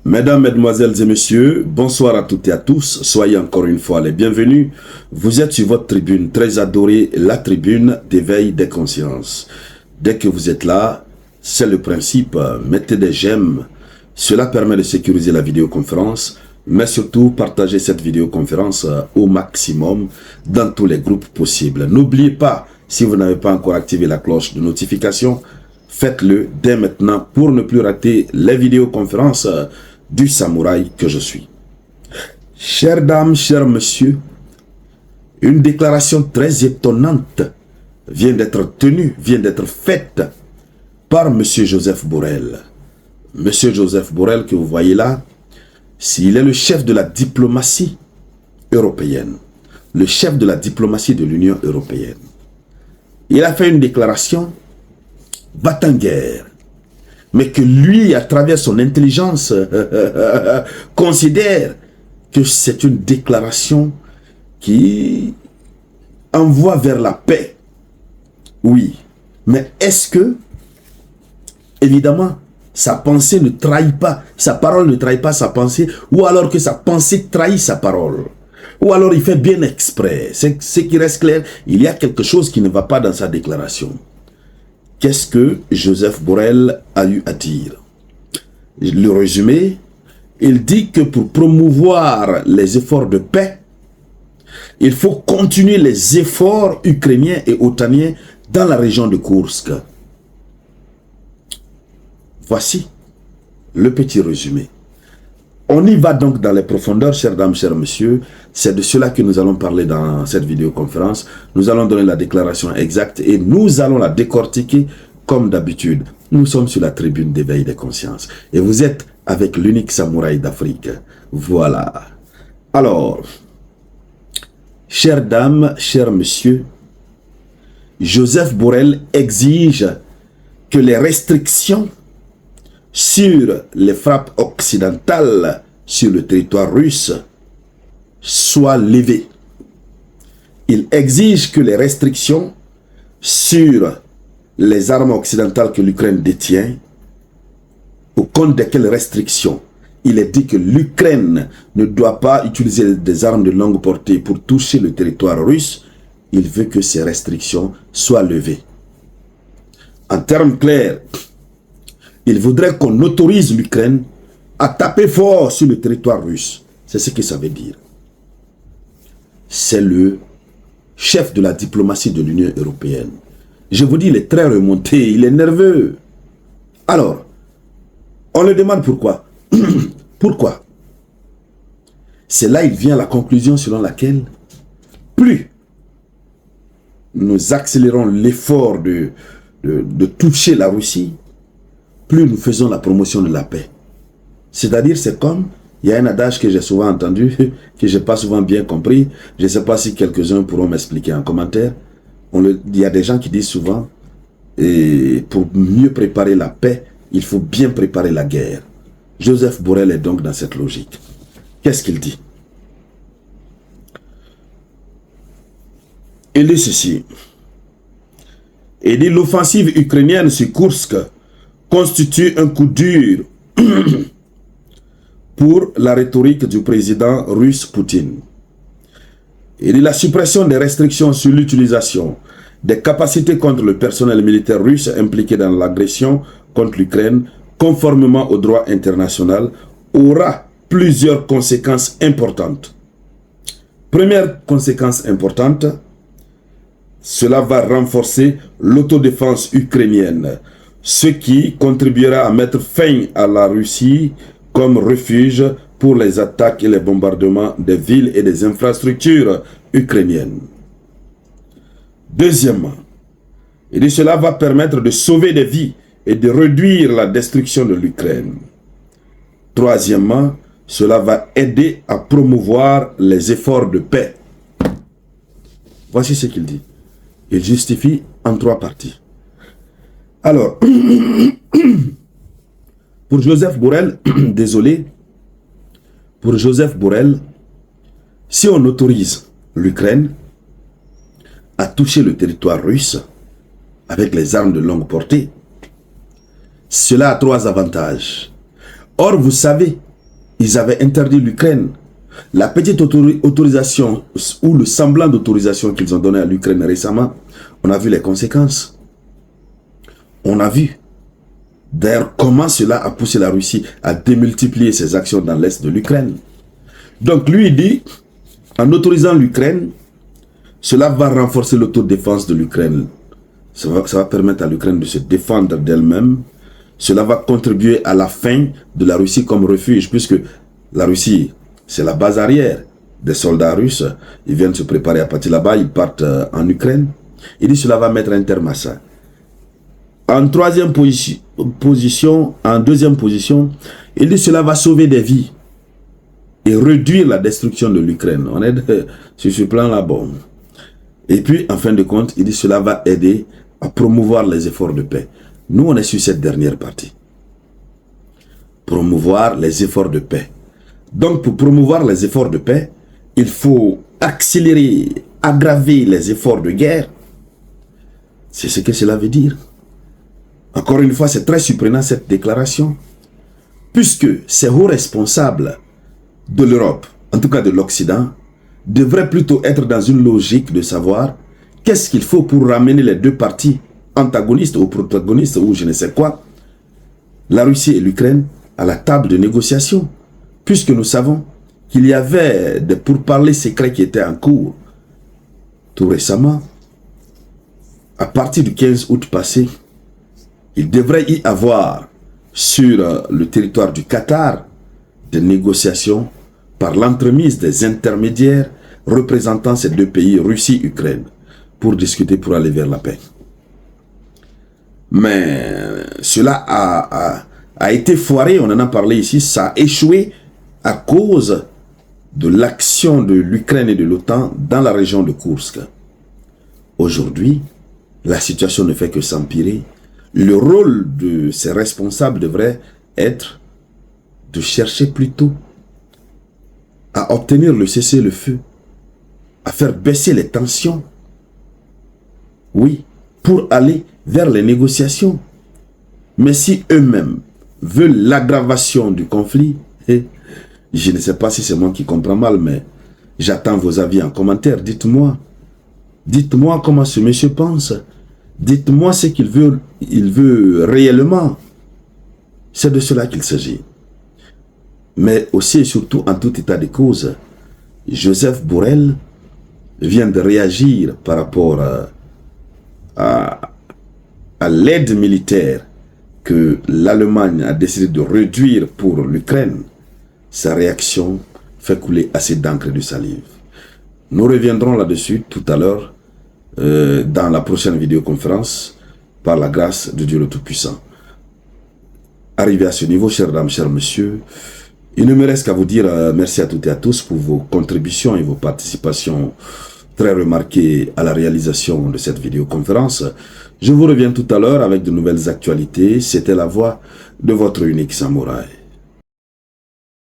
Mesdames, Mesdemoiselles et Messieurs, bonsoir à toutes et à tous. Soyez encore une fois les bienvenus. Vous êtes sur votre tribune très adorée, la tribune d'éveil des consciences. Dès que vous êtes là, c'est le principe, mettez des j'aime. Cela permet de sécuriser la vidéoconférence, mais surtout partagez cette vidéoconférence au maximum dans tous les groupes possibles. N'oubliez pas, si vous n'avez pas encore activé la cloche de notification, faites-le dès maintenant pour ne plus rater les vidéoconférences du samouraï que je suis. Chères dames, chers messieurs, une déclaration très étonnante vient d'être tenue, vient d'être faite par M. Joseph Borrell. M. Joseph Borrell que vous voyez là, s'il est le chef de la diplomatie européenne, le chef de la diplomatie de l'Union européenne. Il a fait une déclaration va-t-en-guerre, mais que lui, à travers son intelligence, considère que c'est une déclaration qui envoie vers la paix. Oui, mais est-ce que, évidemment, sa pensée ne trahit pas, sa parole ne trahit pas sa pensée, ou alors que sa pensée trahit sa parole, ou alors il fait bien exprès. Ce qui reste clair, il y a quelque chose qui ne va pas dans sa déclaration. Qu'est-ce que Joseph Borrell a eu à dire? Le résumé, il dit que pour promouvoir les efforts de paix, il faut continuer les efforts ukrainiens et otaniens dans la région de Koursk. Voici le petit résumé. On y va donc dans les profondeurs, chères dames, chers messieurs. C'est de cela que nous allons parler dans cette vidéoconférence. Nous allons donner la déclaration exacte et nous allons la décortiquer comme d'habitude. Nous sommes sur la tribune d'éveil des consciences. Et vous êtes avec l'unique samouraï d'Afrique. Voilà. Alors, chères dames, chers messieurs, Joseph Borrell exige que les restrictions sur les frappes occidentales sur le territoire russe soient levées. Il exige que les restrictions sur les armes occidentales que l'Ukraine détient, au compte desquelles restrictions, il est dit que l'Ukraine ne doit pas utiliser des armes de longue portée pour toucher le territoire russe. Il veut que ces restrictions soient levées. En termes clairs, il voudrait qu'on autorise l'Ukraine à taper fort sur le territoire russe. C'est ce que ça veut dire. C'est le chef de la diplomatie de l'Union européenne. Je vous dis, il est très remonté, il est nerveux. Alors, on le demande pourquoi. Pourquoi? C'est là il vient à la conclusion selon laquelle plus nous accélérons l'effort de toucher la Russie, plus nous faisons la promotion de la paix. C'est-à-dire, c'est comme, il y a un adage que j'ai souvent entendu, que je n'ai pas souvent bien compris, je ne sais pas si quelques-uns pourront m'expliquer en commentaire. Il y a des gens qui disent souvent, et pour mieux préparer la paix, il faut bien préparer la guerre. Joseph Borrell est donc dans cette logique. Qu'est-ce qu'il dit? Il dit ceci. Il dit l'offensive ukrainienne sur Koursk constitue un coup dur pour la rhétorique du président russe Poutine. Il dit la suppression des restrictions sur l'utilisation des capacités contre le personnel militaire russe impliqué dans l'agression contre l'Ukraine, conformément au droit international, aura plusieurs conséquences importantes. Première conséquence importante, cela va renforcer l'autodéfense ukrainienne, ce qui contribuera à mettre fin à la Russie comme refuge pour les attaques et les bombardements des villes et des infrastructures ukrainiennes. Deuxièmement, il dit cela va permettre de sauver des vies et de réduire la destruction de l'Ukraine. Troisièmement, cela va aider à promouvoir les efforts de paix. Voici ce qu'il dit. Il justifie en trois parties. Alors, pour Joseph Borrell, désolé, pour Joseph Borrell, si on autorise l'Ukraine à toucher le territoire russe avec les armes de longue portée, cela a trois avantages. Or, vous savez ils avaient interdit l'Ukraine. La petite autorisation ou le semblant d'autorisation qu'ils ont donné à l'Ukraine récemment, on a vu les conséquences. On a vu. D'ailleurs, comment cela a poussé la Russie à démultiplier ses actions dans l'est de l'Ukraine. Donc lui, il dit, en autorisant l'Ukraine, cela va renforcer l'autodéfense de l'Ukraine. Ça va permettre à l'Ukraine de se défendre d'elle-même. Cela va contribuer à la fin de la Russie comme refuge, puisque la Russie, c'est la base arrière des soldats russes. Ils viennent se préparer à partir là-bas, ils partent en Ukraine. Il dit cela va mettre un terme à ça. En deuxième position, il dit cela va sauver des vies et réduire la destruction de l'Ukraine. On est sur ce plan-là, bon. Et puis, en fin de compte, il dit cela va aider à promouvoir les efforts de paix. Nous, on est sur cette dernière partie. Promouvoir les efforts de paix. Donc, pour promouvoir les efforts de paix, il faut accélérer, aggraver les efforts de guerre. C'est ce que cela veut dire. Encore une fois, c'est très surprenant cette déclaration, puisque ces hauts responsables de l'Europe, en tout cas de l'Occident, devraient plutôt être dans une logique de savoir qu'est-ce qu'il faut pour ramener les deux parties antagonistes ou protagonistes ou je ne sais quoi, la Russie et l'Ukraine, à la table de négociation, puisque nous savons qu'il y avait des pourparlers secrets qui étaient en cours. Tout récemment, à partir du 15 août passé, il devrait y avoir sur le territoire du Qatar des négociations par l'entremise des intermédiaires représentant ces deux pays, Russie et Ukraine, pour discuter, pour aller vers la paix. Mais cela a été foiré, on en a parlé ici, ça a échoué à cause de l'action de l'Ukraine et de l'OTAN dans la région de Koursk. Aujourd'hui, la situation ne fait que s'empirer. Le rôle de ces responsables devrait être de chercher plutôt à obtenir le cessez-le-feu, à faire baisser les tensions. Oui, pour aller vers les négociations. Mais si eux-mêmes veulent l'aggravation du conflit, je ne sais pas si c'est moi qui comprends mal, mais j'attends vos avis en commentaire. Dites-moi. Dites-moi comment ce monsieur pense. Dites-moi ce qu'il veut réellement. C'est de cela qu'il s'agit. Mais aussi et surtout, en tout état de cause, Joseph Borrell vient de réagir par rapport à l'aide militaire que l'Allemagne a décidé de réduire pour l'Ukraine. Sa réaction fait couler assez d'encre et de salive. Nous reviendrons là-dessus tout à l'heure dans la prochaine vidéoconférence par la grâce de Dieu le Tout-Puissant. Arrivé à ce niveau, chères dames, chers messieurs, il ne me reste qu'à vous dire merci à toutes et à tous pour vos contributions et vos participations très remarquées à la réalisation de cette vidéoconférence. Je vous reviens tout à l'heure avec de nouvelles actualités. C'était la voix de votre unique samouraï.